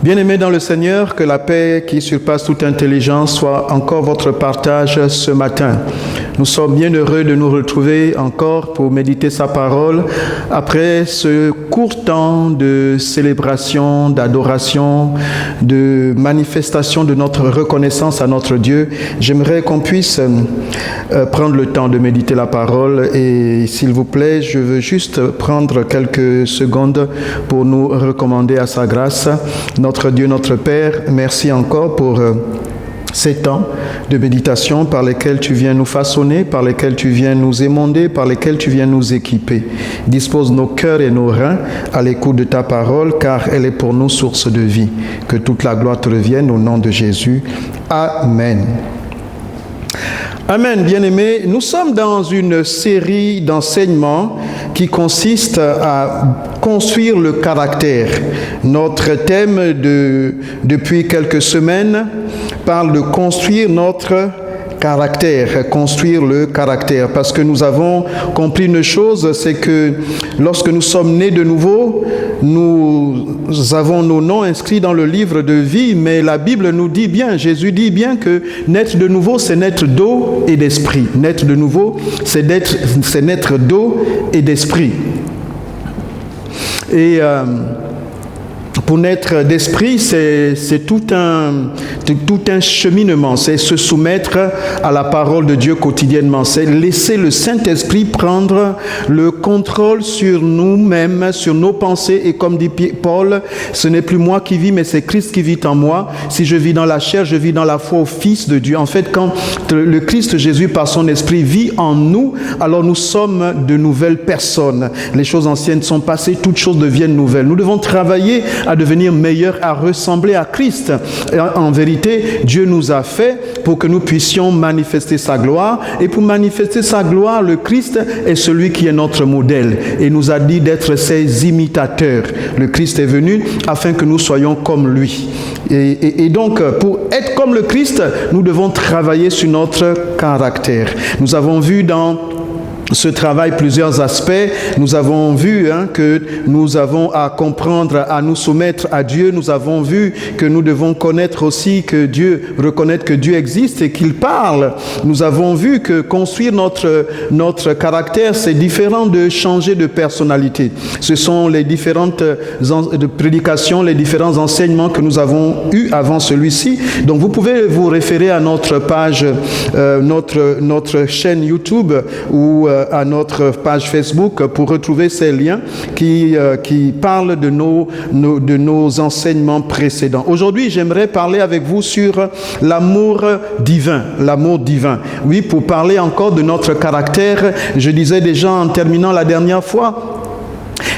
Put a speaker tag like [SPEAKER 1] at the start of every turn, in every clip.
[SPEAKER 1] Bien-aimés dans le Seigneur, que la paix qui surpasse toute intelligence soit encore votre partage ce matin. Nous sommes bien heureux de nous retrouver encore pour méditer sa parole après ce court temps de célébration, d'adoration, de manifestation de notre reconnaissance à notre Dieu. J'aimerais qu'on puisse prendre le temps de méditer la parole et s'il vous plaît, je veux juste prendre quelques secondes pour nous recommander à sa grâce. Notre Dieu, notre Père, merci encore pour ces temps de méditation par lesquels tu viens nous façonner, par lesquels tu viens nous émonder, par lesquels tu viens nous équiper. Dispose nos cœurs et nos reins à l'écoute de ta parole, car elle est pour nous source de vie. Que toute la gloire te revienne au nom de Jésus. Amen. Amen, bien-aimés. Nous sommes dans une série d'enseignements qui consiste à construire le caractère. Notre thème depuis quelques semaines parle de construire notre caractère, construire le caractère. Parce que nous avons compris une chose, c'est que lorsque nous sommes nés de nouveau, nous avons nos noms inscrits dans le livre de vie, mais la Bible nous dit bien, Jésus dit bien que naître de nouveau, c'est naître d'eau et d'esprit. Naître de nouveau, c'est naître d'eau et d'esprit. Et pour naître d'esprit, c'est tout un cheminement, c'est se soumettre à la parole de Dieu quotidiennement, c'est laisser le Saint-Esprit prendre le contrôle sur nous-mêmes, sur nos pensées, et comme dit Paul, ce n'est plus moi qui vis, mais c'est Christ qui vit en moi. Si je vis dans la chair, je vis dans la foi au Fils de Dieu. En fait, quand le Christ Jésus, par son Esprit, vit en nous, alors nous sommes de nouvelles personnes. Les choses anciennes sont passées, toutes choses deviennent nouvelles. Nous devons travailler à devenir meilleur, à ressembler à Christ. Et en vérité, Dieu nous a fait pour que nous puissions manifester sa gloire. Et pour manifester sa gloire, le Christ est celui qui est notre modèle. Et nous a dit d'être ses imitateurs. Le Christ est venu afin que nous soyons comme lui. Et donc, pour être comme le Christ, nous devons travailler sur notre caractère. Nous avons vu dans ce travail plusieurs aspects. Nous avons vu que nous avons à comprendre, à nous soumettre à Dieu. Nous avons vu que nous devons connaître aussi que Dieu, reconnaître que Dieu existe et qu'il parle. Nous avons vu que construire notre caractère, c'est différent de changer de personnalité. Ce sont les différentes prédications, les différents enseignements que nous avons eus avant celui-ci. Donc vous pouvez vous référer à notre page, notre chaîne YouTube ou à notre page Facebook pour retrouver ces liens qui parlent de nos enseignements précédents. Aujourd'hui, j'aimerais parler avec vous sur l'amour divin. L'amour divin. Oui, pour parler encore de notre caractère, je disais déjà en terminant la dernière fois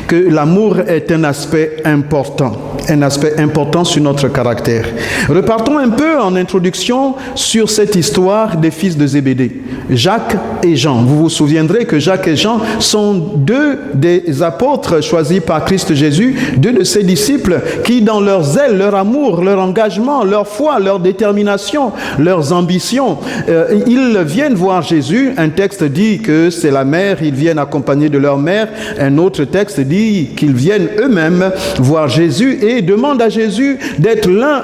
[SPEAKER 1] que l'amour est un aspect important sur notre caractère. Repartons un peu en introduction sur cette histoire des fils de Zébédée, Jacques et Jean. Vous vous souviendrez que Jacques et Jean sont deux des apôtres choisis par Christ Jésus, deux de ses disciples qui, dans leur zèle, leur amour, leur engagement, leur foi, leur détermination, leurs ambitions, ils viennent voir Jésus. Un texte dit que c'est la mère, ils viennent accompagnés de leur mère. Un autre texte dit qu'ils viennent eux-mêmes voir Jésus et demandent à Jésus d'être l'un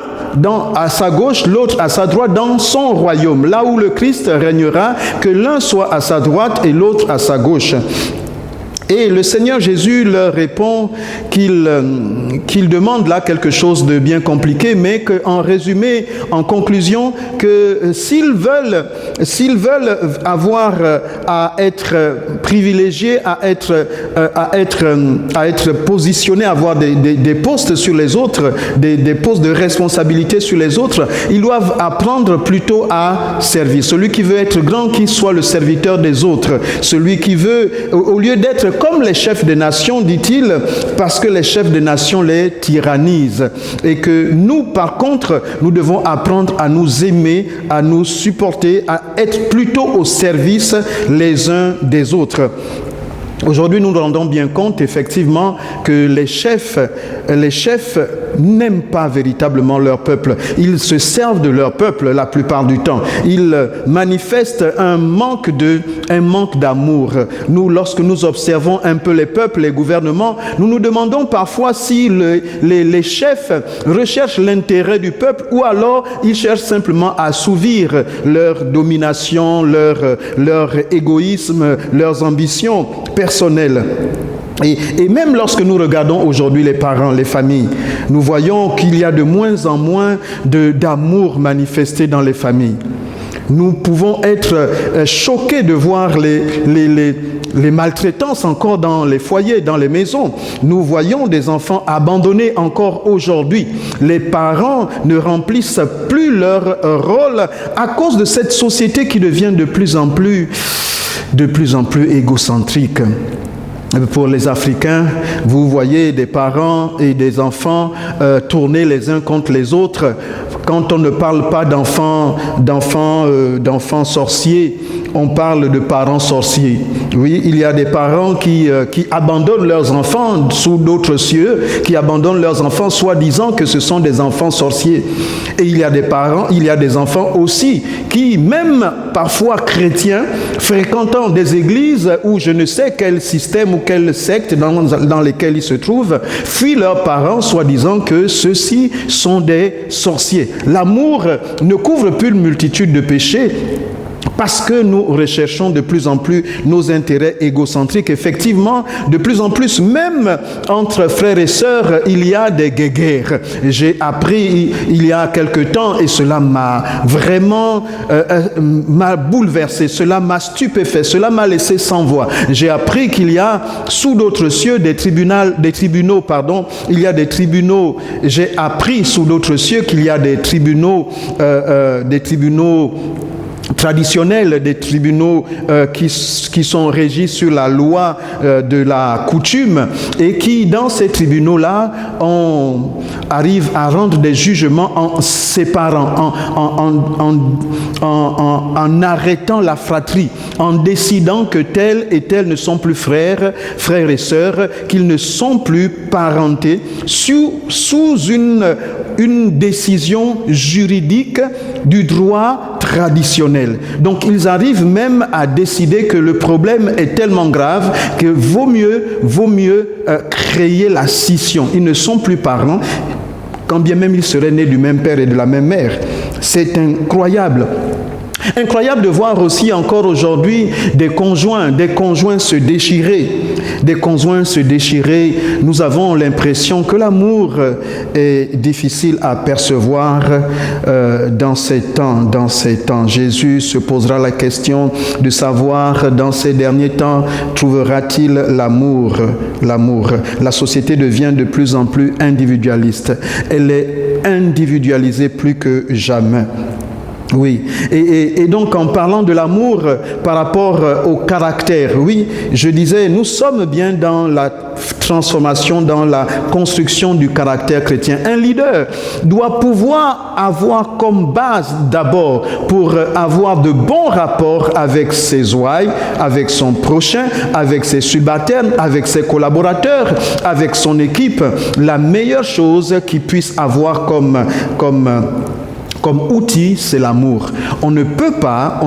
[SPEAKER 1] à sa gauche, l'autre à sa droite dans son royaume, là où le Christ régnera, que l'un soit à sa droite et l'autre à sa gauche. Et le Seigneur Jésus leur répond qu'il demande là quelque chose de bien compliqué, mais qu'en résumé, en conclusion, que s'ils veulent avoir à être privilégiés, à être positionnés, à avoir des postes sur les autres, des postes de responsabilité sur les autres, ils doivent apprendre plutôt à servir. Celui qui veut être grand, qu'il soit le serviteur des autres. Celui qui veut, au lieu d'être comme les chefs des nations, dit-il, parce que les chefs des nations les tyrannisent. Et que nous, par contre, nous devons apprendre à nous aimer, à nous supporter, à être plutôt au service les uns des autres. Aujourd'hui, nous nous rendons bien compte, effectivement, que les chefs n'aiment pas véritablement leur peuple. Ils se servent de leur peuple la plupart du temps. Ils manifestent un manque d'amour. Nous, lorsque nous observons un peu les peuples, les gouvernements, nous nous demandons parfois si les chefs recherchent l'intérêt du peuple ou alors ils cherchent simplement à assouvir leur domination, leur égoïsme, leurs ambitions personnelles. Et même lorsque nous regardons aujourd'hui les parents, les familles, nous voyons qu'il y a de moins en moins d'amour manifesté dans les familles. Nous pouvons être choqués de voir les maltraitances encore dans les foyers, dans les maisons. Nous voyons des enfants abandonnés encore aujourd'hui. Les parents ne remplissent plus leur rôle à cause de cette société qui devient de plus en plus égocentrique. Pour les Africains, vous voyez des parents et des enfants tourner les uns contre les autres. Quand on ne parle pas d'enfants sorciers, on parle de parents sorciers. Oui, il y a des parents qui abandonnent leurs enfants sous d'autres cieux, qui abandonnent leurs enfants soi-disant que ce sont des enfants sorciers. Et il y a des enfants aussi qui, même parfois chrétiens, fréquentant des églises où je ne sais quel système ou quelle secte dans lesquelles ils se trouvent, fuient leurs parents soi-disant que ceux-ci sont des sorciers. L'amour ne couvre plus une multitude de péchés parce que nous recherchons de plus en plus nos intérêts égocentriques. Effectivement, de plus en plus, même entre frères et sœurs, il y a des guéguerres. J'ai appris il y a quelque temps, et cela m'a vraiment m'a bouleversé, cela m'a stupéfait, cela m'a laissé sans voix. J'ai appris qu'il y a sous d'autres cieux des tribunaux. J'ai appris sous d'autres cieux qu'il y a des tribunaux traditionnels, des tribunaux qui sont régis sur la loi de la coutume et qui, dans ces tribunaux-là, arrivent à rendre des jugements en séparant, en arrêtant la fratrie, en décidant que tel et tel ne sont plus frères et sœurs, qu'ils ne sont plus parentés, sous une décision juridique du droit traditionnel. Donc ils arrivent même à décider que le problème est tellement grave que vaut mieux créer la scission. Ils ne sont plus parents, quand bien même ils seraient nés du même père et de la même mère. C'est incroyable. Incroyable de voir aussi encore aujourd'hui des conjoints se déchirer. Nous avons l'impression que l'amour est difficile à percevoir dans ces temps. Jésus se posera la question de savoir dans ces derniers temps, trouvera-t-il l'amour? La société devient de plus en plus individualiste. Elle est individualisée plus que jamais. Oui, et donc en parlant de l'amour par rapport au caractère, oui, je disais, nous sommes bien dans la transformation, dans la construction du caractère chrétien. Un leader doit pouvoir avoir comme base d'abord, pour avoir de bons rapports avec ses ouailles, avec son prochain, avec ses subalternes, avec ses collaborateurs, avec son équipe, la meilleure chose qu'il puisse avoir comme outil, c'est l'amour. On ne peut pas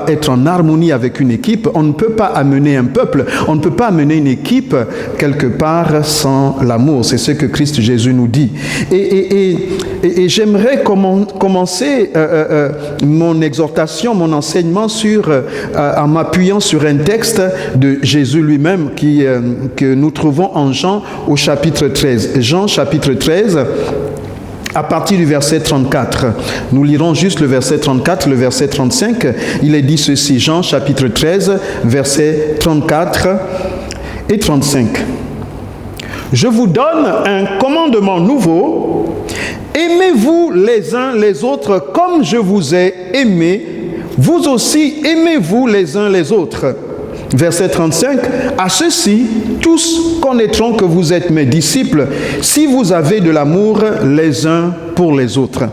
[SPEAKER 1] être en harmonie avec une équipe, on ne peut pas amener un peuple, on ne peut pas amener une équipe quelque part sans l'amour. C'est ce que Christ Jésus nous dit. Et j'aimerais commencer mon exhortation, mon enseignement en m'appuyant sur un texte de Jésus lui-même que nous trouvons en Jean au chapitre 13. Jean chapitre 13, à partir du verset 34. Nous lirons juste le verset 34, le verset 35. Il est dit ceci, Jean chapitre 13, versets 34 et 35. Je vous donne un commandement nouveau. Aimez-vous les uns les autres comme je vous ai aimé. Vous aussi aimez-vous les uns les autres. Verset 35, à ceux-ci, tous connaîtront que vous êtes mes disciples si vous avez de l'amour les uns pour les autres.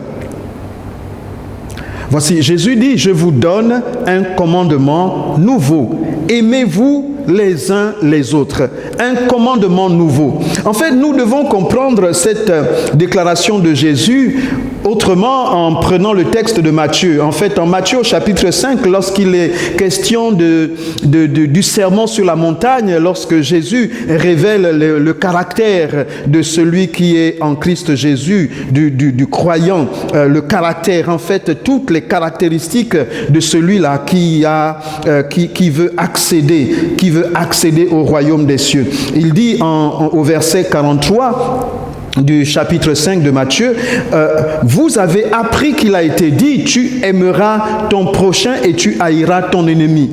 [SPEAKER 1] Voici, Jésus dit, je vous donne un commandement nouveau. Aimez-vous les uns les autres. Un commandement nouveau. En fait, nous devons comprendre cette déclaration de Jésus autrement en prenant le texte de Matthieu. En fait, en Matthieu au chapitre 5, lorsqu'il est question du sermon sur la montagne, lorsque Jésus révèle le caractère de celui qui est en Christ Jésus, du croyant, le caractère, en fait, toutes les caractéristiques de celui-là qui veut accéder au royaume des cieux. Il dit au verset 43 du chapitre 5 de Matthieu, vous avez appris qu'il a été dit, tu aimeras ton prochain et tu haïras ton ennemi.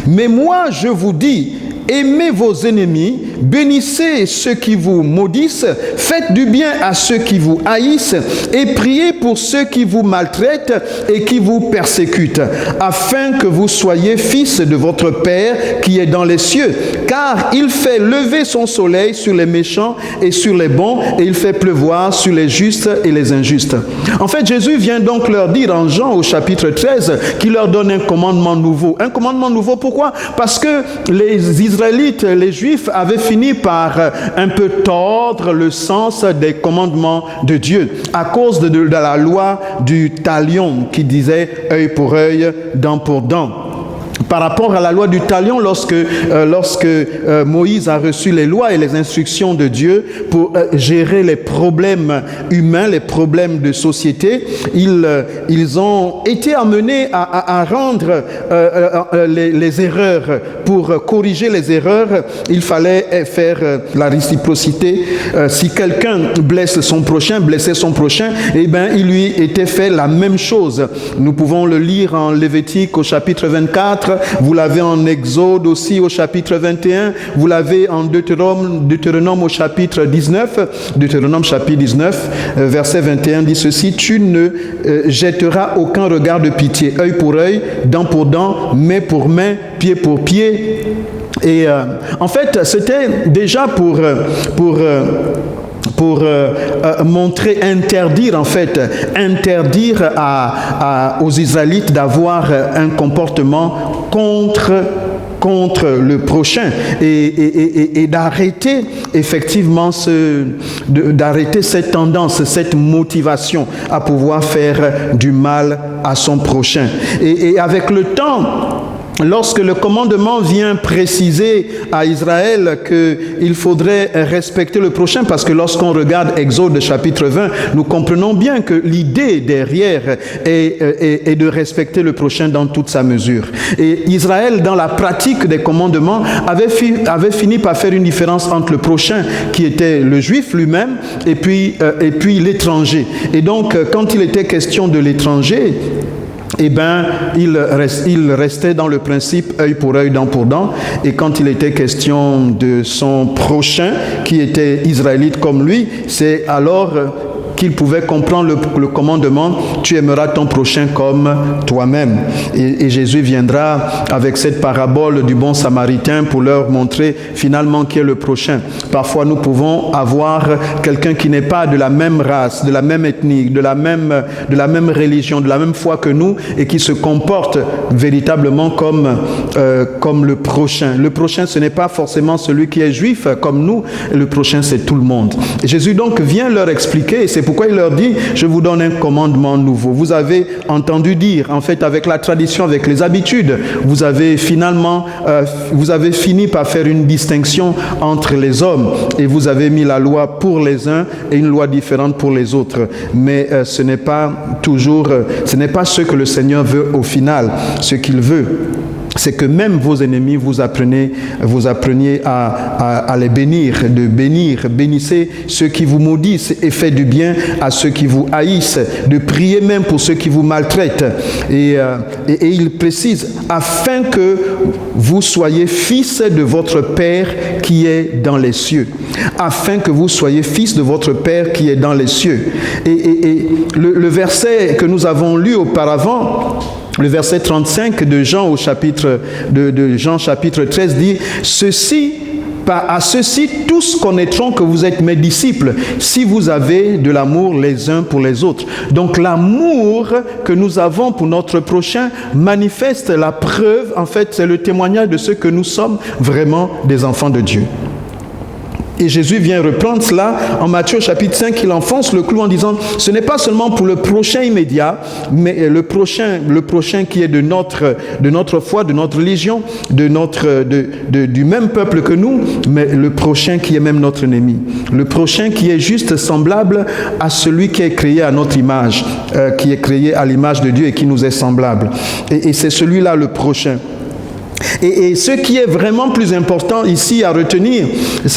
[SPEAKER 1] Mais moi, je vous dis, aimez vos ennemis, bénissez ceux qui vous maudissent, faites du bien à ceux qui vous haïssent et priez pour ceux qui vous maltraitent et qui vous persécutent, afin que vous soyez fils de votre Père qui est dans les cieux. Car il fait lever son soleil sur les méchants et sur les bons, et il fait pleuvoir sur les justes et les injustes. En fait, Jésus vient donc leur dire en Jean au chapitre 13 qu'il leur donne un commandement nouveau. Un commandement nouveau, pourquoi? Parce que les Israélites, les Juifs avaient fini par un peu tordre le sens des commandements de Dieu à cause de la loi du talion qui disait œil pour œil, dent pour dent. Par rapport à la loi du talion, lorsque Moïse a reçu les lois et les instructions de Dieu pour gérer les problèmes humains, les problèmes de société, ils ont été amenés à rendre les erreurs. Pour corriger les erreurs, il fallait faire la réciprocité. Si quelqu'un blessait son prochain, eh bien, il lui était fait la même chose. Nous pouvons le lire en Lévitique au chapitre 24, vous l'avez en Exode aussi au chapitre 21, vous l'avez en Deutéronome au chapitre 19, Deutéronome chapitre 19, verset 21 dit ceci, tu ne jetteras aucun regard de pitié, œil pour œil, dent pour dent, main pour main, pied pour pied. Et en fait, c'était déjà pour montrer, interdire aux Israélites d'avoir un comportement contre le prochain et d'arrêter effectivement d'arrêter cette tendance, cette motivation à pouvoir faire du mal à son prochain. Et avec le temps, lorsque le commandement vient préciser à Israël qu'il faudrait respecter le prochain, parce que lorsqu'on regarde Exode chapitre 20, nous comprenons bien que l'idée derrière est de respecter le prochain dans toute sa mesure. Et Israël, dans la pratique des commandements, avait fini par faire une différence entre le prochain, qui était le juif lui-même, et puis l'étranger. Et donc, quand il était question de l'étranger, eh bien, il restait dans le principe œil pour œil, dent pour dent. Et quand il était question de son prochain, qui était israélite comme lui, c'est alors qu'il pouvait comprendre le commandement, tu aimeras ton prochain comme toi-même. Et Jésus viendra avec cette parabole du bon samaritain pour leur montrer finalement qui est le prochain. Parfois, nous pouvons avoir quelqu'un qui n'est pas de la même race, de la même ethnie, de la même religion, de la même foi que nous, et qui se comporte véritablement comme le prochain. Le prochain, ce n'est pas forcément celui qui est juif comme nous, le prochain, c'est tout le monde. Et Jésus donc vient leur expliquer, et c'est pourquoi il leur dit, je vous donne un commandement nouveau. Vous avez entendu dire, en fait, avec la tradition, avec les habitudes, vous avez fini par faire une distinction entre les hommes, et vous avez mis la loi pour les uns et une loi différente pour les autres. Mais ce n'est pas ce que le Seigneur veut au final. Ce qu'il veut, c'est que même vos ennemis, vous appreniez à les bénir, bénissez ceux qui vous maudissent et faites du bien à ceux qui vous haïssent, de prier même pour ceux qui vous maltraitent. Et il précise, afin que vous soyez fils de votre Père qui est dans les cieux. Afin que vous soyez fils de votre Père qui est dans les cieux. Et le verset que nous avons lu auparavant, le verset 35 de Jean chapitre 13 dit « Ceci À ceci, tous connaîtront que vous êtes mes disciples, si vous avez de l'amour les uns pour les autres. Donc l'amour que nous avons pour notre prochain manifeste la preuve, en fait, c'est le témoignage de ce que nous sommes vraiment des enfants de Dieu. Et Jésus vient reprendre cela en Matthieu chapitre 5, il enfonce le clou en disant, ce n'est pas seulement pour le prochain immédiat, mais le prochain qui est de notre foi, de notre religion, du même peuple que nous, mais le prochain qui est même notre ennemi. Le prochain qui est juste semblable à celui qui est créé à notre image, qui est créé à l'image de Dieu et qui nous est semblable. Et c'est celui-là le prochain. Et ce qui est vraiment plus important ici à retenir,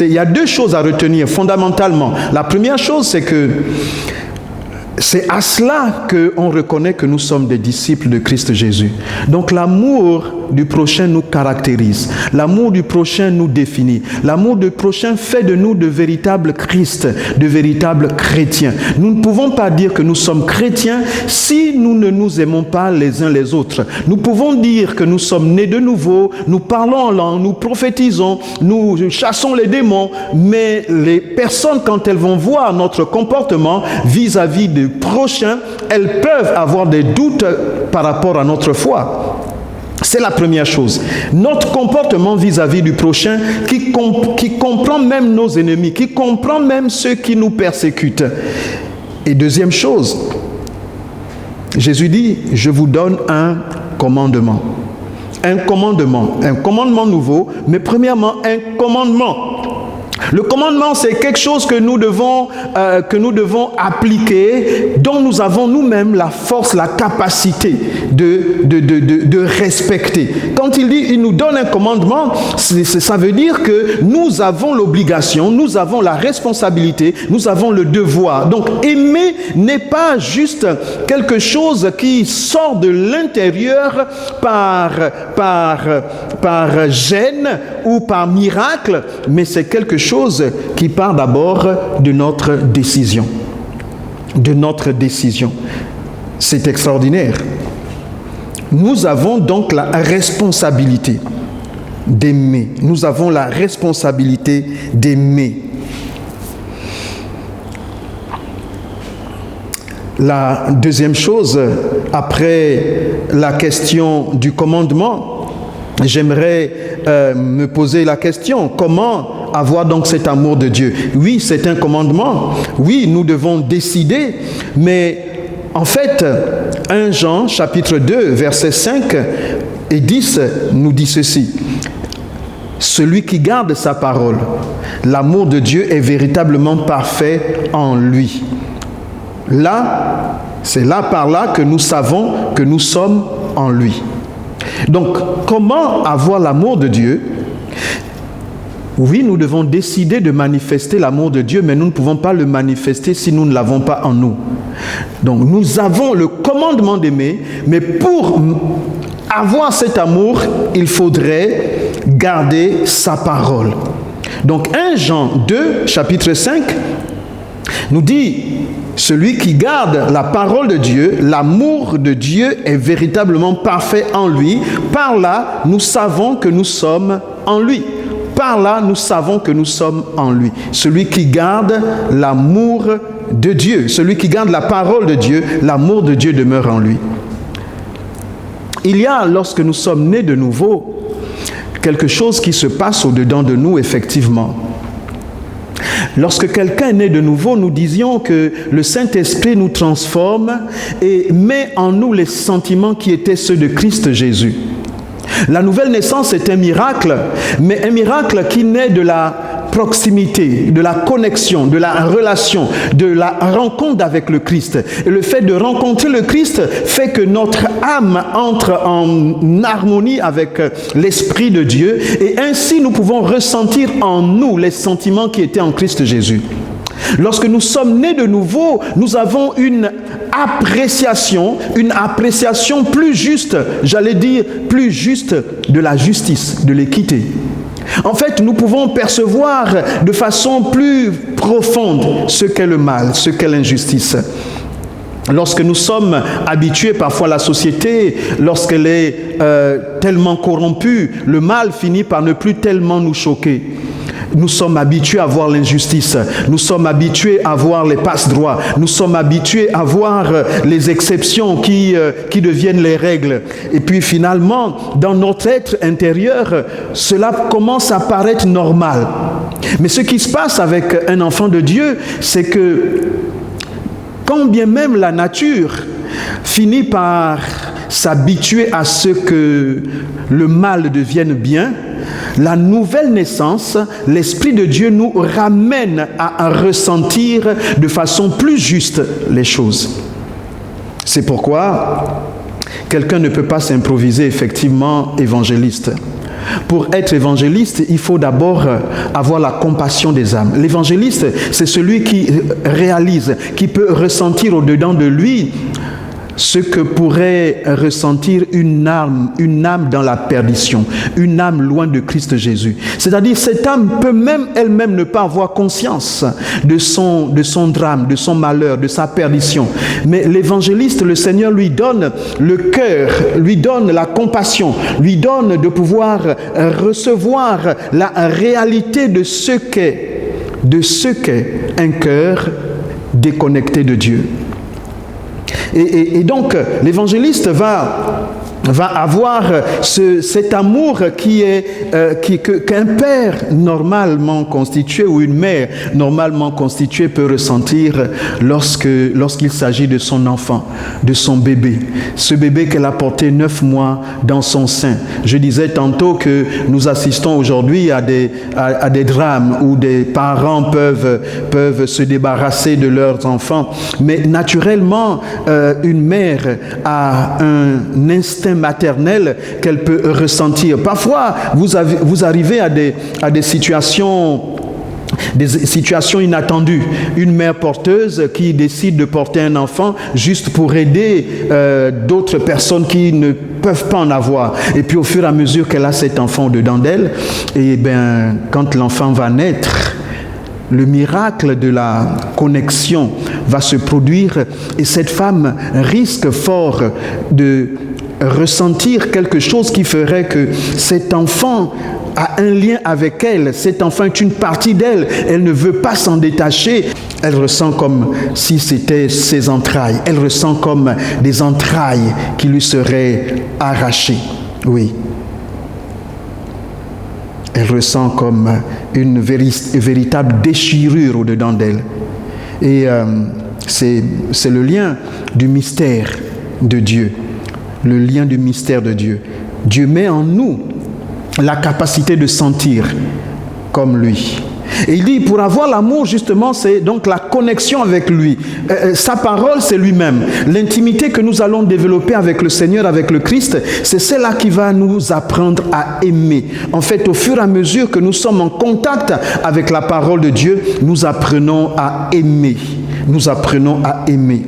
[SPEAKER 1] il y a deux choses à retenir fondamentalement. La première chose, c'est que c'est à cela qu'on reconnaît que nous sommes des disciples de Christ Jésus. Donc l'amour du prochain nous caractérise. L'amour du prochain nous définit. L'amour du prochain fait de nous de véritables Christ, de véritables chrétiens. Nous ne pouvons pas dire que nous sommes chrétiens si nous ne nous aimons pas les uns les autres. Nous pouvons dire que nous sommes nés de nouveau, nous parlons en langue, nous prophétisons, nous chassons les démons, mais les personnes, quand elles vont voir notre comportement vis-à-vis du prochain, elles peuvent avoir des doutes par rapport à notre foi. C'est la première chose. Notre comportement vis-à-vis du prochain qui comprend même nos ennemis, qui comprend même ceux qui nous persécutent. Et deuxième chose, Jésus dit, je vous donne un commandement. Un commandement nouveau, mais premièrement un commandement. Le commandement, c'est quelque chose que nous devons appliquer, dont nous avons nous-mêmes la force, la capacité de respecter. Quand il dit, il nous donne un commandement, ça veut dire que nous avons l'obligation, nous avons la responsabilité, nous avons le devoir. Donc, aimer n'est pas juste quelque chose qui sort de l'intérieur par gêne ou par miracle, mais c'est quelque chose qui part d'abord de notre décision. De notre décision. C'est extraordinaire. Nous avons donc la responsabilité d'aimer. Nous avons la responsabilité d'aimer. La deuxième chose, après la question du commandement, j'aimerais me poser la question, comment avoir donc cet amour de Dieu? Oui, c'est un commandement. Oui, nous devons décider. Mais en fait, 1 Jean, chapitre 2, versets 5 et 10, nous dit ceci. Celui qui garde sa parole, l'amour de Dieu est véritablement parfait en lui. Là, c'est là par là que nous savons que nous sommes en lui. Donc, comment avoir l'amour de Dieu? Oui, nous devons décider de manifester l'amour de Dieu, mais nous ne pouvons pas le manifester si nous ne l'avons pas en nous. Donc, nous avons le commandement d'aimer, mais pour avoir cet amour, il faudrait garder sa parole. Donc, 1 Jean 2, chapitre 5, nous dit... Celui qui garde la parole de Dieu, l'amour de Dieu est véritablement parfait en lui. Par là, nous savons que nous sommes en lui. Par là, nous savons que nous sommes en lui. Celui qui garde l'amour de Dieu, celui qui garde la parole de Dieu, l'amour de Dieu demeure en lui. Il y a, lorsque nous sommes nés de nouveau, quelque chose qui se passe au-dedans de nous, effectivement. Lorsque quelqu'un est né de nouveau, nous disions que le Saint-Esprit nous transforme et met en nous les sentiments qui étaient ceux de Christ Jésus. La nouvelle naissance est un miracle, mais un miracle qui naît de la proximité, de la connexion, de la relation, de la rencontre avec le Christ. Et le fait de rencontrer le Christ fait que notre âme entre en harmonie avec l'Esprit de Dieu et ainsi nous pouvons ressentir en nous les sentiments qui étaient en Christ Jésus. Lorsque nous sommes nés de nouveau, nous avons une appréciation plus juste, j'allais dire plus juste de la justice, de l'équité. En fait, nous pouvons percevoir de façon plus profonde ce qu'est le mal, ce qu'est l'injustice. Lorsque nous sommes habitués parfois à la société, lorsqu'elle est tellement corrompue, le mal finit par ne plus tellement nous choquer. Nous sommes habitués à voir l'injustice. Nous sommes habitués à voir les passe-droits. Nous sommes habitués à voir les exceptions qui deviennent les règles. Et puis finalement, dans notre être intérieur, cela commence à paraître normal. Mais ce qui se passe avec un enfant de Dieu, c'est que quand bien même la nature finit par s'habituer à ce que le mal devienne bien, la nouvelle naissance, l'Esprit de Dieu nous ramène à ressentir de façon plus juste les choses. C'est pourquoi quelqu'un ne peut pas s'improviser effectivement évangéliste. Pour être évangéliste, il faut d'abord avoir la compassion des âmes. L'évangéliste, c'est celui qui réalise, qui peut ressentir au-dedans de lui ce que pourrait ressentir une âme dans la perdition, une âme loin de Christ Jésus. C'est-à-dire, cette âme peut même elle-même ne pas avoir conscience de son drame, de son malheur, de sa perdition. Mais l'évangéliste, le Seigneur lui donne le cœur, lui donne la compassion, lui donne de pouvoir recevoir la réalité de ce qu'est un cœur déconnecté de Dieu. Et donc, l'évangéliste va avoir cet amour qu'un père normalement constitué ou une mère normalement constituée peut ressentir lorsqu'il s'agit de son enfant, de son bébé. Ce bébé qu'elle a porté 9 mois dans son sein. Je disais tantôt que nous assistons aujourd'hui à des drames où des parents peuvent se débarrasser de leurs enfants. Mais naturellement, une mère a un instinct maternel qu'elle peut ressentir. Parfois, vous arrivez à des situations inattendues. Une mère porteuse qui décide de porter un enfant juste pour aider d'autres personnes qui ne peuvent pas en avoir. Et puis au fur et à mesure qu'elle a cet enfant au-dedans d'elle, et bien, quand l'enfant va naître, le miracle de la connexion va se produire et cette femme risque fort de ressentir quelque chose qui ferait que cet enfant a un lien avec elle. Cet enfant est une partie d'elle. Elle ne veut pas s'en détacher. Elle ressent comme si c'était ses entrailles. Elle ressent comme des entrailles qui lui seraient arrachées. Oui. Elle ressent comme une véritable déchirure au-dedans d'elle. Et c'est le lien du mystère de Dieu. Le lien du mystère de Dieu. Dieu met en nous la capacité de sentir comme lui. Et il dit, pour avoir l'amour, justement, c'est donc la connexion avec lui. Sa parole, c'est lui-même. L'intimité que nous allons développer avec le Seigneur, avec le Christ, c'est celle-là qui va nous apprendre à aimer. En fait, au fur et à mesure que nous sommes en contact avec la parole de Dieu, nous apprenons à aimer. Nous apprenons à aimer.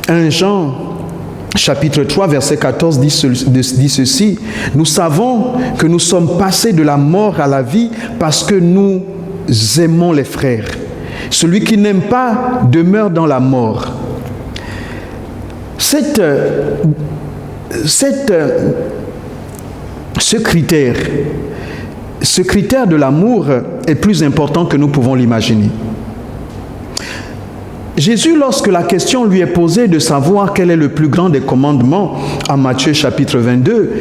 [SPEAKER 1] 1 Jean chapitre 3, verset 14 dit ceci. Nous savons que nous sommes passés de la mort à la vie parce que nous aimons les frères. Celui qui n'aime pas demeure dans la mort. Ce critère de l'amour est plus important que nous pouvons l'imaginer. Jésus, lorsque la question lui est posée de savoir quel est le plus grand des commandements, en Matthieu chapitre 22,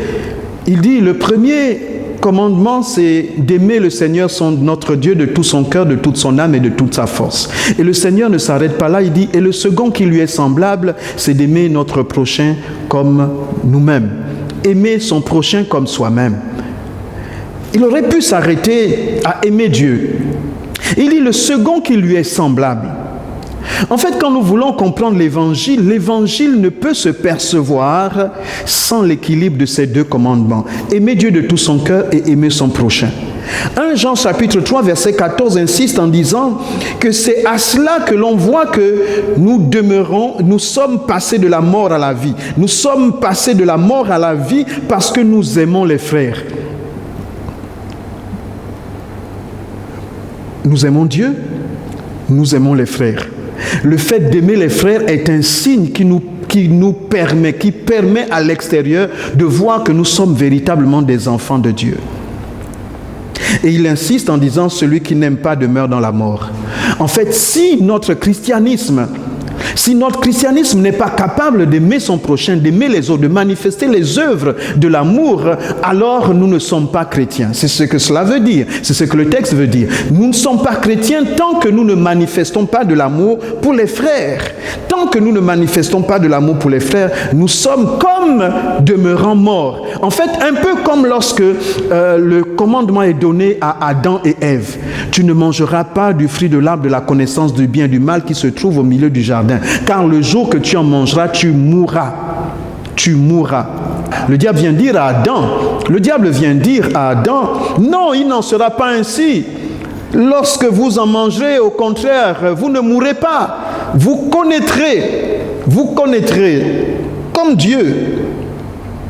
[SPEAKER 1] il dit, le premier commandement, c'est d'aimer le Seigneur, notre Dieu, de tout son cœur, de toute son âme et de toute sa force. Et le Seigneur ne s'arrête pas là, il dit, et le second qui lui est semblable, c'est d'aimer notre prochain comme nous-mêmes. Aimer son prochain comme soi-même. Il aurait pu s'arrêter à aimer Dieu. Il dit, le second qui lui est semblable. En fait, quand nous voulons comprendre l'évangile ne peut se percevoir sans l'équilibre de ces deux commandements. Aimer Dieu de tout son cœur et aimer son prochain. 1 Jean chapitre 3 verset 14 insiste en disant que c'est à cela que l'on voit que nous sommes passés de la mort à la vie. Nous sommes passés de la mort à la vie parce que nous aimons les frères. Nous aimons Dieu, nous aimons les frères. Le fait d'aimer les frères est un signe qui nous nous permet, qui permet à l'extérieur de voir que nous sommes véritablement des enfants de Dieu. Et il insiste en disant, celui qui n'aime pas demeure dans la mort. En fait, si notre christianisme n'est pas capable d'aimer son prochain, d'aimer les autres, de manifester les œuvres de l'amour, alors nous ne sommes pas chrétiens. C'est ce que cela veut dire. C'est ce que le texte veut dire. Nous ne sommes pas chrétiens tant que nous ne manifestons pas de l'amour pour les frères. Tant que nous ne manifestons pas de l'amour pour les frères, nous sommes comme demeurant morts. En fait, un peu comme lorsque le commandement est donné à Adam et Ève. Tu ne mangeras pas du fruit de l'arbre de la connaissance du bien et du mal qui se trouve au milieu du jardin. Car le jour que tu en mangeras, tu mourras. Tu mourras. Le diable vient dire à Adam, non, il n'en sera pas ainsi. Lorsque vous en mangerez, au contraire, vous ne mourrez pas. Vous connaîtrez comme Dieu.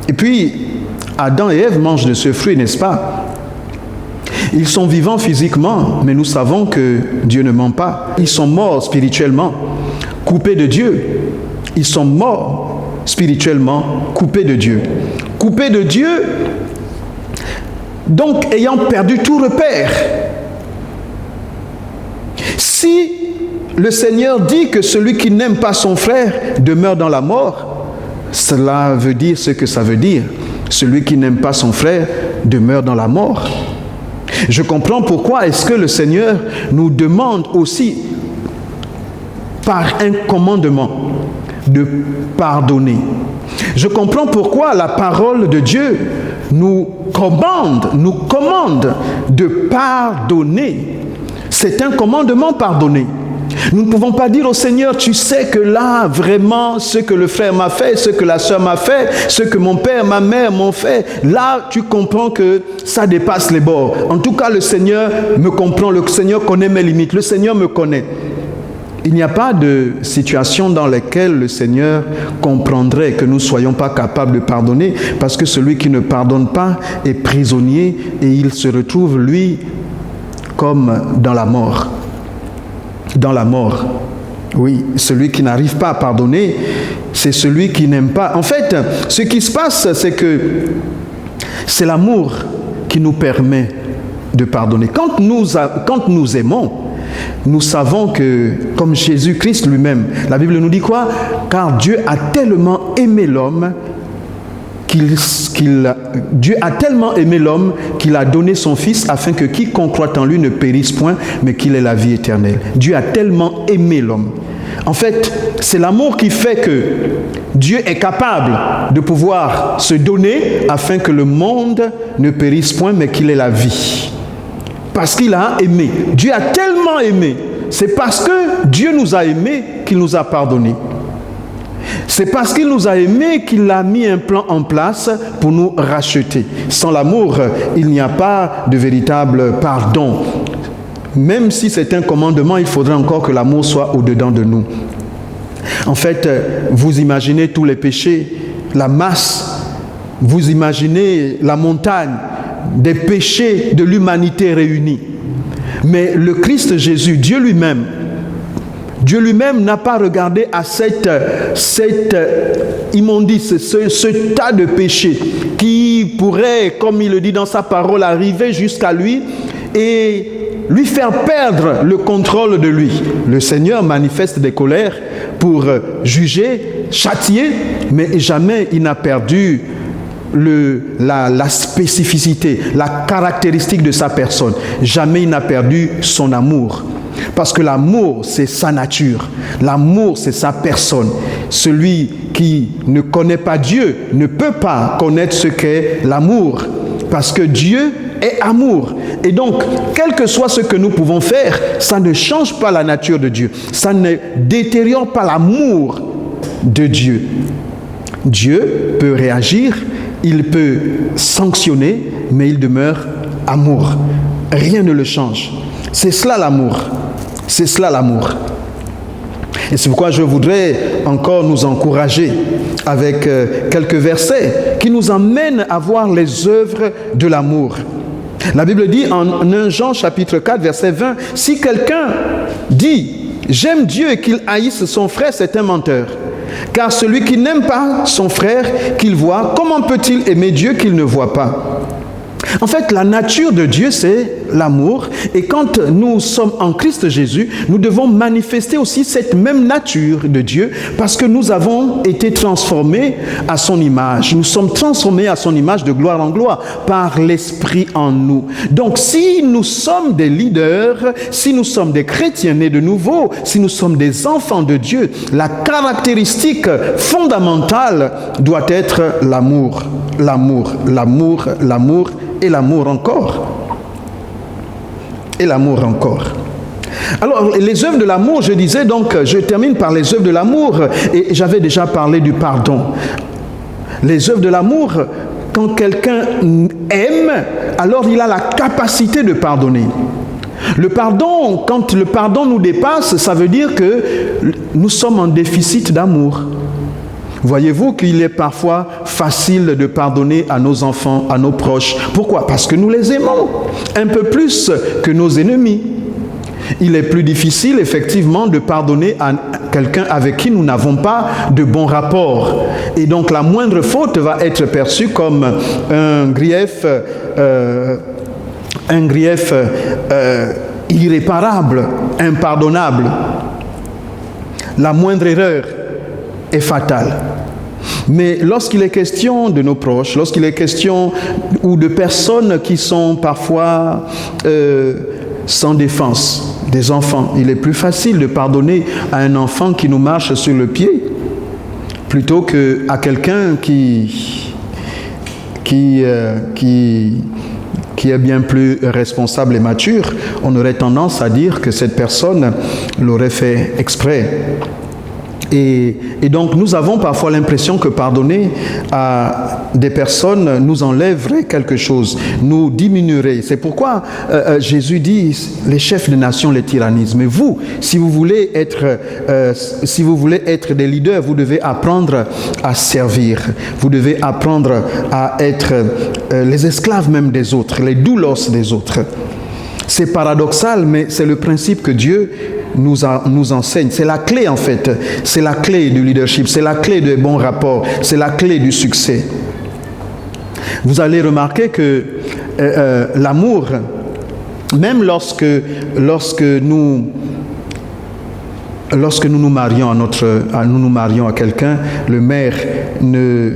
[SPEAKER 1] Et puis, Adam et Ève mangent de ce fruit, n'est-ce pas? Ils sont vivants physiquement, mais nous savons que Dieu ne ment pas. Ils sont morts spirituellement, coupés de Dieu. Ils sont morts spirituellement, coupés de Dieu. Coupés de Dieu, donc ayant perdu tout repère. Si le Seigneur dit que celui qui n'aime pas son frère demeure dans la mort, cela veut dire ce que ça veut dire. Celui qui n'aime pas son frère demeure dans la mort. Je comprends pourquoi est-ce que le Seigneur nous demande aussi, par un commandement, de pardonner. Je comprends pourquoi la parole de Dieu nous commande de pardonner. C'est un commandement, pardonner. Nous ne pouvons pas dire au Seigneur, tu sais que là, vraiment, ce que le frère m'a fait, ce que la sœur m'a fait, ce que mon père, ma mère m'ont fait, là, tu comprends que ça dépasse les bords. En tout cas, le Seigneur me comprend, le Seigneur connaît mes limites, le Seigneur me connaît. Il n'y a pas de situation dans laquelle le Seigneur comprendrait que nous ne soyons pas capables de pardonner, parce que celui qui ne pardonne pas est prisonnier et il se retrouve, lui, comme dans la mort. Dans la mort. Oui, celui qui n'arrive pas à pardonner, c'est celui qui n'aime pas. En fait, ce qui se passe, c'est que c'est l'amour qui nous permet de pardonner. Quand nous aimons, nous savons que, comme Jésus-Christ lui-même, la Bible nous dit quoi? Car Dieu a tellement aimé l'homme Dieu a tellement aimé l'homme qu'il a donné son Fils afin que quiconque croit en lui ne périsse point, mais qu'il ait la vie éternelle. Dieu a tellement aimé l'homme. En fait, c'est l'amour qui fait que Dieu est capable de pouvoir se donner afin que le monde ne périsse point, mais qu'il ait la vie. Parce qu'il a aimé. Dieu a tellement aimé. C'est parce que Dieu nous a aimés qu'il nous a pardonné. C'est parce qu'il nous a aimés qu'il a mis un plan en place pour nous racheter. Sans l'amour, il n'y a pas de véritable pardon. Même si c'est un commandement, il faudrait encore que l'amour soit au-dedans de nous. En fait, vous imaginez tous les péchés, la masse, vous imaginez la montagne des péchés de l'humanité réunis. Mais le Christ Jésus, Dieu lui-même n'a pas regardé à cette immondice, ce tas de péchés qui pourrait, comme il le dit dans sa parole, arriver jusqu'à lui et lui faire perdre le contrôle de lui. Le Seigneur manifeste des colères pour juger, châtier, mais jamais il n'a perdu la spécificité, la caractéristique de sa personne. Jamais il n'a perdu son amour. Parce que l'amour, c'est sa nature. L'amour, c'est sa personne. Celui qui ne connaît pas Dieu ne peut pas connaître ce qu'est l'amour. Parce que Dieu est amour. Et donc, quel que soit ce que nous pouvons faire, ça ne change pas la nature de Dieu. Ça ne détériore pas l'amour de Dieu. Dieu peut réagir, il peut sanctionner, mais il demeure amour. Rien ne le change. C'est cela l'amour. C'est cela l'amour. Et c'est pourquoi je voudrais encore nous encourager avec quelques versets qui nous emmènent à voir les œuvres de l'amour. La Bible dit en 1 Jean chapitre 4 verset 20, si quelqu'un dit « J'aime Dieu » et qu'il haïsse son frère, c'est un menteur. Car celui qui n'aime pas son frère qu'il voit, comment peut-il aimer Dieu qu'il ne voit pas? En fait, la nature de Dieu, c'est l'amour. Et quand nous sommes en Christ Jésus, nous devons manifester aussi cette même nature de Dieu parce que nous avons été transformés à son image. Nous sommes transformés à son image de gloire en gloire par l'Esprit en nous. Donc, si nous sommes des leaders, si nous sommes des chrétiens nés de nouveau, si nous sommes des enfants de Dieu, la caractéristique fondamentale doit être l'amour. L'amour, l'amour, l'amour et l'amour encore. Et l'amour encore. Alors, les œuvres de l'amour, je disais donc, je termine par les œuvres de l'amour, et j'avais déjà parlé du pardon. Les œuvres de l'amour, quand quelqu'un aime, alors il a la capacité de pardonner. Le pardon, quand le pardon nous dépasse, ça veut dire que nous sommes en déficit d'amour. Voyez-vous qu'il est parfois facile de pardonner à nos enfants, à nos proches. Pourquoi? Parce que nous les aimons un peu plus que nos ennemis. Il est plus difficile, effectivement, de pardonner à quelqu'un avec qui nous n'avons pas de bon rapport. Et donc, la moindre faute va être perçue comme un grief irréparable, impardonnable. La moindre erreur est fatale. Mais lorsqu'il est question de nos proches, lorsqu'il est question ou de personnes qui sont parfois sans défense, des enfants, il est plus facile de pardonner à un enfant qui nous marche sur le pied plutôt qu'à quelqu'un qui est bien plus responsable et mature. On aurait tendance à dire que cette personne l'aurait fait exprès. Et donc, nous avons parfois l'impression que pardonner à des personnes nous enlèverait quelque chose, nous diminuerait. C'est pourquoi Jésus dit, les chefs de nation les tyrannisent. Mais vous, si vous voulez être des leaders, vous devez apprendre à servir. Vous devez apprendre à être les esclaves même des autres, les doulos des autres. C'est paradoxal, mais c'est le principe que Dieu nous enseigne. C'est la clé en fait. C'est la clé du leadership. C'est la clé des bons rapports. C'est la clé du succès. Vous allez remarquer que l'amour, même lorsque nous nous marions à quelqu'un, le maire nous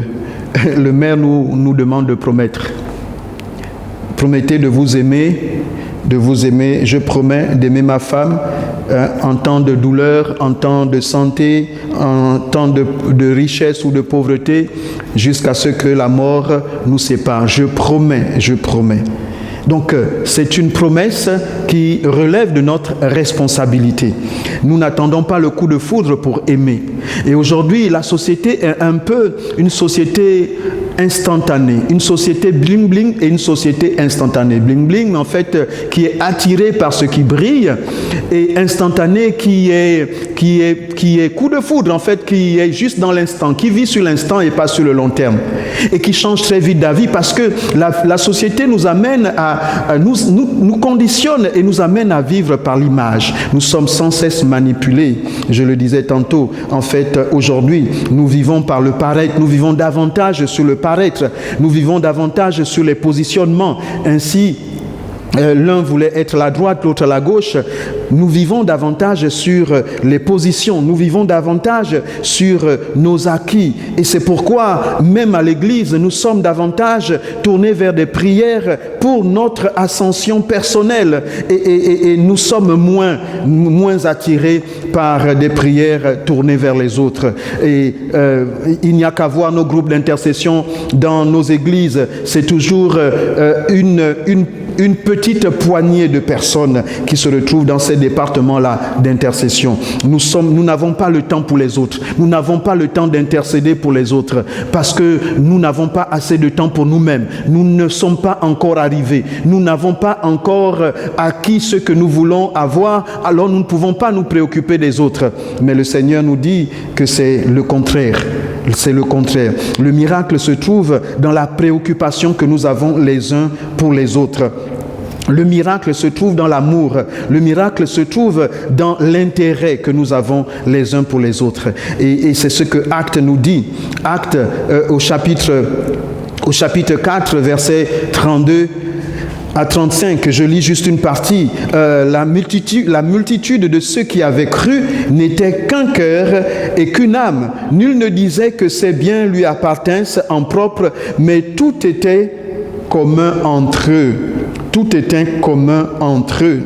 [SPEAKER 1] demande de promettre. Promettez de vous aimer, je promets d'aimer ma femme en temps de douleur, en temps de santé, en temps de richesse ou de pauvreté, jusqu'à ce que la mort nous sépare. Je promets. Donc, c'est une promesse qui relève de notre responsabilité. Nous n'attendons pas le coup de foudre pour aimer. Et aujourd'hui, la société est un peu une société instantanée, une société bling-bling et une société instantanée. Bling-bling, en fait, qui est attirée par ce qui brille, et instantané qui est coup de foudre, en fait, qui est juste dans l'instant, qui vit sur l'instant et pas sur le long terme, et qui change très vite d'avis parce que la société nous amène nous conditionne et nous amène à vivre par l'image. Nous sommes sans cesse manipulés. Je le disais tantôt, en fait, aujourd'hui, nous vivons par le paraître, nous vivons davantage sur le paraître, nous vivons davantage sur les positionnements. Ainsi, l'un voulait être à la droite, l'autre à la gauche. Nous vivons davantage sur les positions, nous vivons davantage sur nos acquis. Et c'est pourquoi, même à l'Église, nous sommes davantage tournés vers des prières pour notre ascension personnelle. Et nous sommes moins attirés par des prières tournées vers les autres. Et il n'y a qu'à voir nos groupes d'intercession dans nos églises. C'est toujours une petite poignée de personnes qui se retrouvent dans ces départements-là d'intercession. Nous n'avons pas le temps pour les autres. Nous n'avons pas le temps d'intercéder pour les autres parce que nous n'avons pas assez de temps pour nous-mêmes. Nous ne sommes pas encore arrivés. Nous n'avons pas encore acquis ce que nous voulons avoir, alors nous ne pouvons pas nous préoccuper des autres. Mais le Seigneur nous dit que c'est le contraire. C'est le contraire. Le miracle se trouve dans la préoccupation que nous avons les uns pour les autres. Le miracle se trouve dans l'amour. Le miracle se trouve dans l'intérêt que nous avons les uns pour les autres. Et c'est ce que Actes nous dit. Actes au chapitre 4, versets 32 à 35, je lis juste une partie. La multitude de ceux qui avaient cru n'était qu'un cœur et qu'une âme. Nul ne disait que ses biens lui appartinssent en propre, mais tout était commun entre eux. Tout était commun entre eux.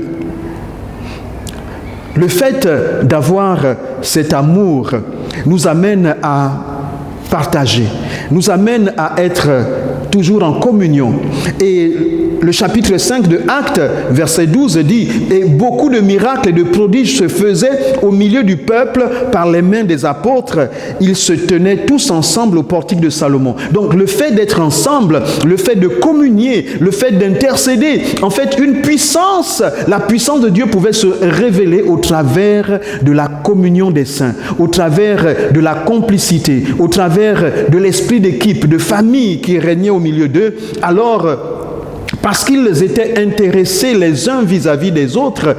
[SPEAKER 1] Le fait d'avoir cet amour nous amène à partager, nous amène à être toujours en communion. Et le chapitre 5 de Actes, verset 12 dit « Et beaucoup de miracles et de prodiges se faisaient au milieu du peuple par les mains des apôtres. Ils se tenaient tous ensemble au portique de Salomon. » Donc le fait d'être ensemble, le fait de communier, le fait d'intercéder, en fait une puissance, la puissance de Dieu pouvait se révéler au travers de la communion des saints, au travers de la complicité, au travers de l'esprit d'équipe, de famille qui régnait au milieu d'eux. Alors, parce qu'ils étaient intéressés les uns vis-à-vis des autres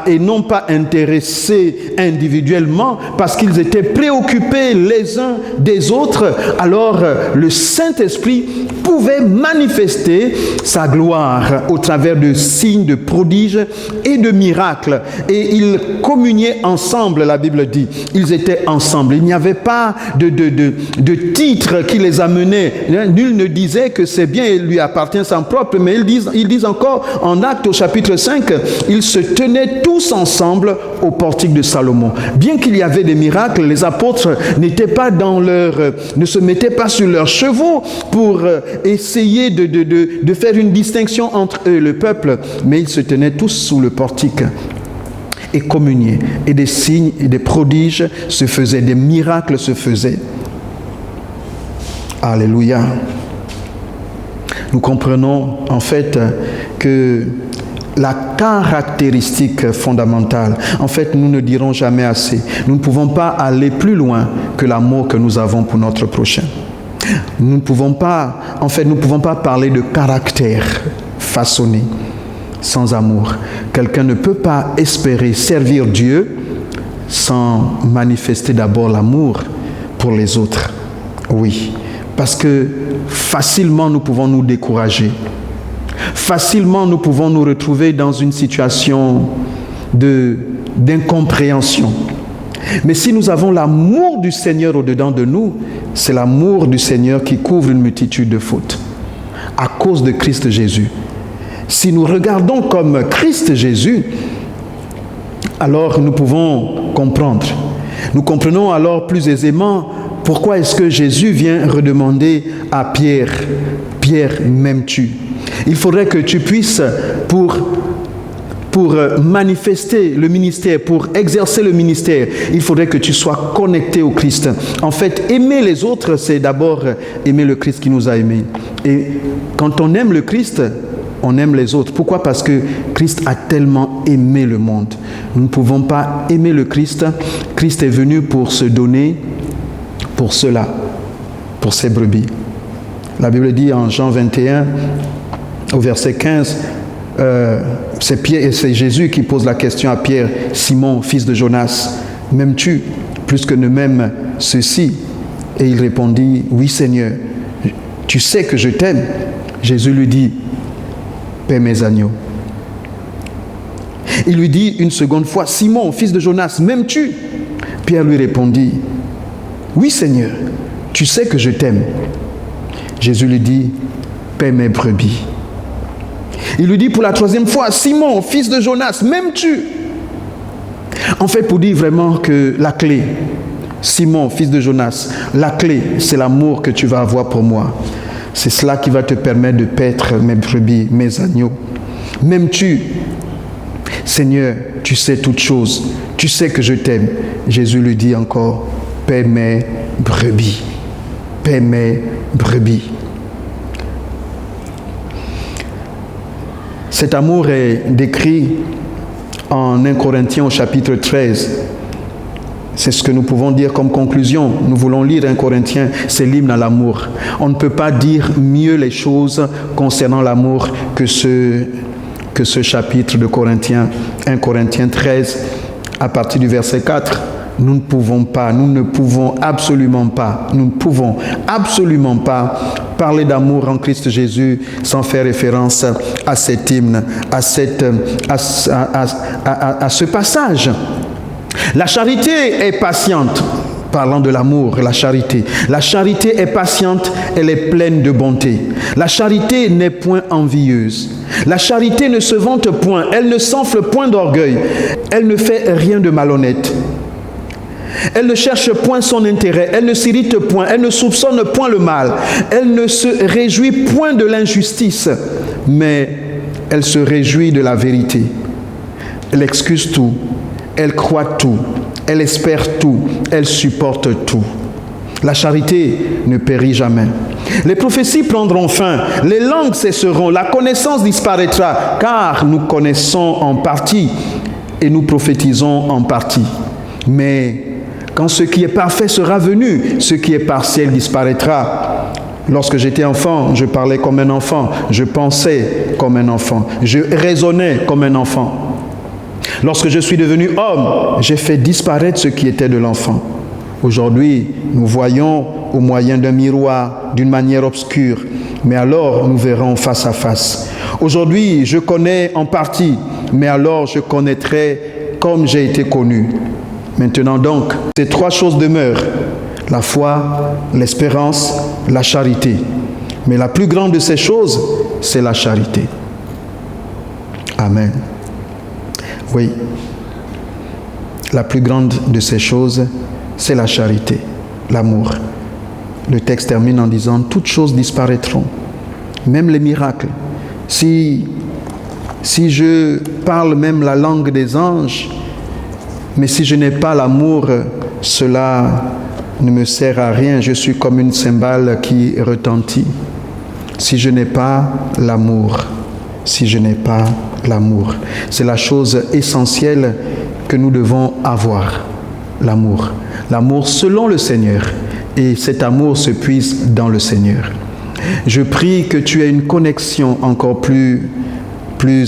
[SPEAKER 1] et non pas intéressés individuellement, parce qu'ils étaient préoccupés les uns des autres, alors le Saint-Esprit pouvait manifester sa gloire au travers de signes, de prodiges et de miracles. Et ils communiaient ensemble, la Bible dit. Ils étaient ensemble. Il n'y avait pas de titre qui les amenait. Nul ne disait que ses biens lui appartiennent en propre, mais ils disent encore en Actes au chapitre 5, ils se tenaient tous ensemble au portique de Salomon. Bien qu'il y avait des miracles, les apôtres ne se mettaient pas sur leurs chevaux pour essayer de faire une distinction entre eux, le peuple, mais ils se tenaient tous sous le portique et communiaient. Et des signes et des prodiges se faisaient, des miracles se faisaient. Alléluia. Nous comprenons en fait que la caractéristique fondamentale, en fait, nous ne dirons jamais assez. Nous ne pouvons pas aller plus loin que l'amour que nous avons pour notre prochain. Nous ne pouvons pas parler de caractère façonné sans amour. Quelqu'un ne peut pas espérer servir Dieu sans manifester d'abord l'amour pour les autres. Oui. Parce que facilement nous pouvons nous décourager. Facilement nous pouvons nous retrouver dans une situation d'incompréhension. Mais si nous avons l'amour du Seigneur au-dedans de nous, c'est l'amour du Seigneur qui couvre une multitude de fautes. À cause de Christ Jésus. Si nous regardons comme Christ Jésus, alors nous pouvons comprendre. Nous comprenons alors plus aisément pourquoi est-ce que Jésus vient redemander à Pierre, « Pierre, m'aimes-tu » Il faudrait que tu puisses, pour manifester le ministère, pour exercer le ministère, il faudrait que tu sois connecté au Christ. En fait, aimer les autres, c'est d'abord aimer le Christ qui nous a aimés. Et quand on aime le Christ, on aime les autres. Pourquoi? Parce que Christ a tellement aimé le monde. Nous ne pouvons pas aimer le Christ. Christ est venu pour se donner pour cela, pour ses brebis. La Bible dit en Jean 21, au verset 15, c'est Jésus qui pose la question à Pierre, « Simon, fils de Jonas, m'aimes-tu plus que ne m'aiment ceux-ci » Et il répondit, « Oui Seigneur, tu sais que je t'aime. » Jésus lui dit, « Paie mes agneaux. » Il lui dit une seconde fois, « Simon, fils de Jonas, m'aimes-tu » Pierre lui répondit, « Oui Seigneur, tu sais que je t'aime. » Jésus lui dit, « Paie mes brebis. » Il lui dit pour la troisième fois, « Simon, fils de Jonas, m'aimes-tu » En fait, pour dire vraiment que la clé, Simon, fils de Jonas, la clé, c'est l'amour que tu vas avoir pour moi. C'est cela qui va te permettre de paître mes brebis, mes agneaux. M'aimes-tu? Seigneur, tu sais toutes choses. Tu sais que je t'aime. Jésus lui dit encore, paie mes brebis. Paie mes brebis. Cet amour est décrit en 1 Corinthiens au chapitre 13. C'est ce que nous pouvons dire comme conclusion. Nous voulons lire 1 Corinthiens, c'est l'hymne à l'amour. On ne peut pas dire mieux les choses concernant l'amour que ce que ce chapitre de Corinthiens, 1 Corinthiens 13, à partir du verset 4, nous ne pouvons absolument pas parler d'amour en Christ Jésus sans faire référence à cet hymne, à ce passage. La charité est patiente. Parlant de l'amour, la charité. La charité est patiente, elle est pleine de bonté. La charité n'est point envieuse. La charité ne se vante point, elle ne s'enfle point d'orgueil. Elle ne fait rien de malhonnête. Elle ne cherche point son intérêt, elle ne s'irrite point, elle ne soupçonne point le mal. Elle ne se réjouit point de l'injustice, mais elle se réjouit de la vérité. Elle excuse tout, elle croit tout. Elle espère tout, elle supporte tout. La charité ne périt jamais. Les prophéties prendront fin, les langues cesseront, la connaissance disparaîtra, car nous connaissons en partie et nous prophétisons en partie. Mais quand ce qui est parfait sera venu, ce qui est partiel disparaîtra. Lorsque j'étais enfant, je parlais comme un enfant, je pensais comme un enfant, je raisonnais comme un enfant. Lorsque je suis devenu homme, j'ai fait disparaître ce qui était de l'enfant. Aujourd'hui, nous voyons au moyen d'un miroir, d'une manière obscure, mais alors nous verrons face à face. Aujourd'hui, je connais en partie, mais alors je connaîtrai comme j'ai été connu. Maintenant donc, ces trois choses demeurent: la foi, l'espérance, la charité. Mais la plus grande de ces choses, c'est la charité. Amen. Oui, la plus grande de ces choses, c'est la charité, l'amour. Le texte termine en disant « Toutes choses disparaîtront, même les miracles. Si je parle même la langue des anges, mais si je n'ai pas l'amour, cela ne me sert à rien. Je suis comme une cymbale qui retentit. Si je n'ai pas l'amour, c'est la chose essentielle que nous devons avoir, l'amour. L'amour selon le Seigneur. Et cet amour se puise dans le Seigneur. Je prie que tu aies une connexion encore plus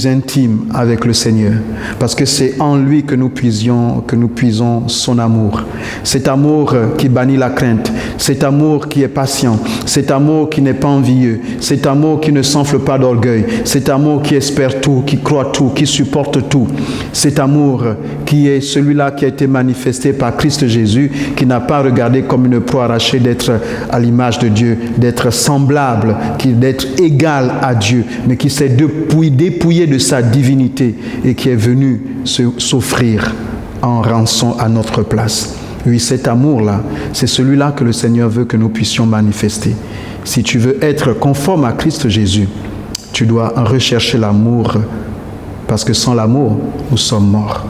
[SPEAKER 1] intime avec le Seigneur, parce que c'est en lui que nous puisons son amour. Cet amour qui bannit la crainte, cet amour qui est patient, cet amour qui n'est pas envieux, cet amour qui ne s'enfle pas d'orgueil, cet amour qui espère tout, qui croit tout, qui supporte tout, cet amour qui est celui-là qui a été manifesté par Christ Jésus, qui n'a pas regardé comme une proie arrachée d'être à l'image de Dieu, d'être semblable, d'être égal à Dieu, mais qui s'est dépouillé de sa divinité et qui est venu s'offrir en rançon à notre place. Oui, cet amour-là, c'est celui-là que le Seigneur veut que nous puissions manifester. Si tu veux être conforme à Christ Jésus, tu dois rechercher l'amour, parce que sans l'amour, nous sommes morts.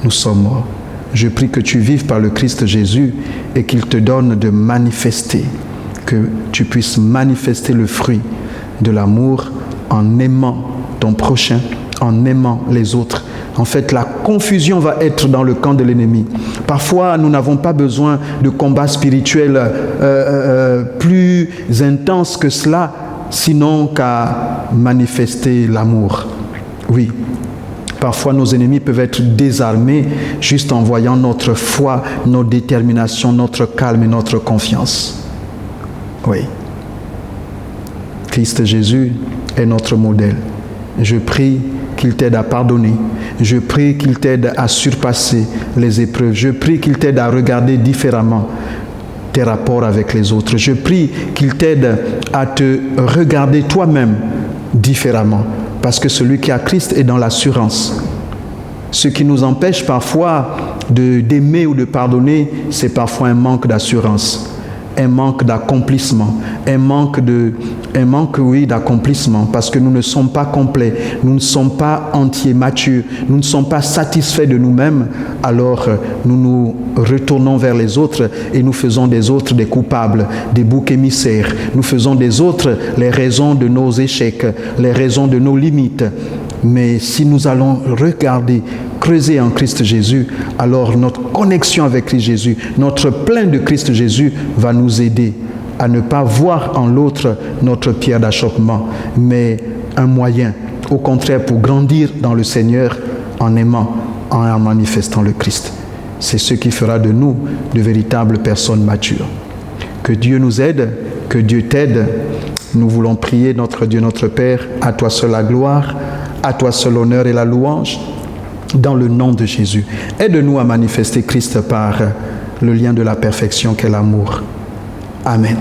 [SPEAKER 1] Nous sommes morts. Je prie que tu vives par le Christ Jésus et qu'il te donne de manifester, que tu puisses manifester le fruit de l'amour en aimant ton prochain, en aimant les autres. En fait, la confusion va être dans le camp de l'ennemi. Parfois, nous n'avons pas besoin de combats spirituels plus intenses que cela, sinon qu'à manifester l'amour. Oui, parfois nos ennemis peuvent être désarmés juste en voyant notre foi, notre détermination, notre calme et notre confiance. Oui. Christ Jésus est notre modèle. Je prie qu'il t'aide à pardonner. Je prie qu'il t'aide à surpasser les épreuves. Je prie qu'il t'aide à regarder différemment tes rapports avec les autres. Je prie qu'il t'aide à te regarder toi-même différemment. Parce que celui qui a Christ est dans l'assurance. Ce qui nous empêche parfois d'aimer ou de pardonner, c'est parfois un manque d'assurance. Un manque d'accomplissement, un manque d'accomplissement, parce que nous ne sommes pas complets, nous ne sommes pas entiers, matures, nous ne sommes pas satisfaits de nous-mêmes, alors nous nous retournons vers les autres et nous faisons des autres des coupables, des boucs émissaires, nous faisons des autres les raisons de nos échecs, les raisons de nos limites. Mais si nous allons regarder, creuser en Christ Jésus, alors notre connexion avec Christ Jésus, notre plein de Christ Jésus va nous aider à ne pas voir en l'autre notre pierre d'achoppement, mais un moyen au contraire pour grandir dans le Seigneur en aimant, en manifestant le Christ. C'est ce qui fera de nous de véritables personnes matures. Que Dieu nous aide, que Dieu t'aide. Nous voulons prier notre Dieu, notre Père, à toi seul la gloire, à toi seul l'honneur et la louange, dans le nom de Jésus. Aide-nous à manifester Christ par le lien de la perfection qu'est l'amour. Amen.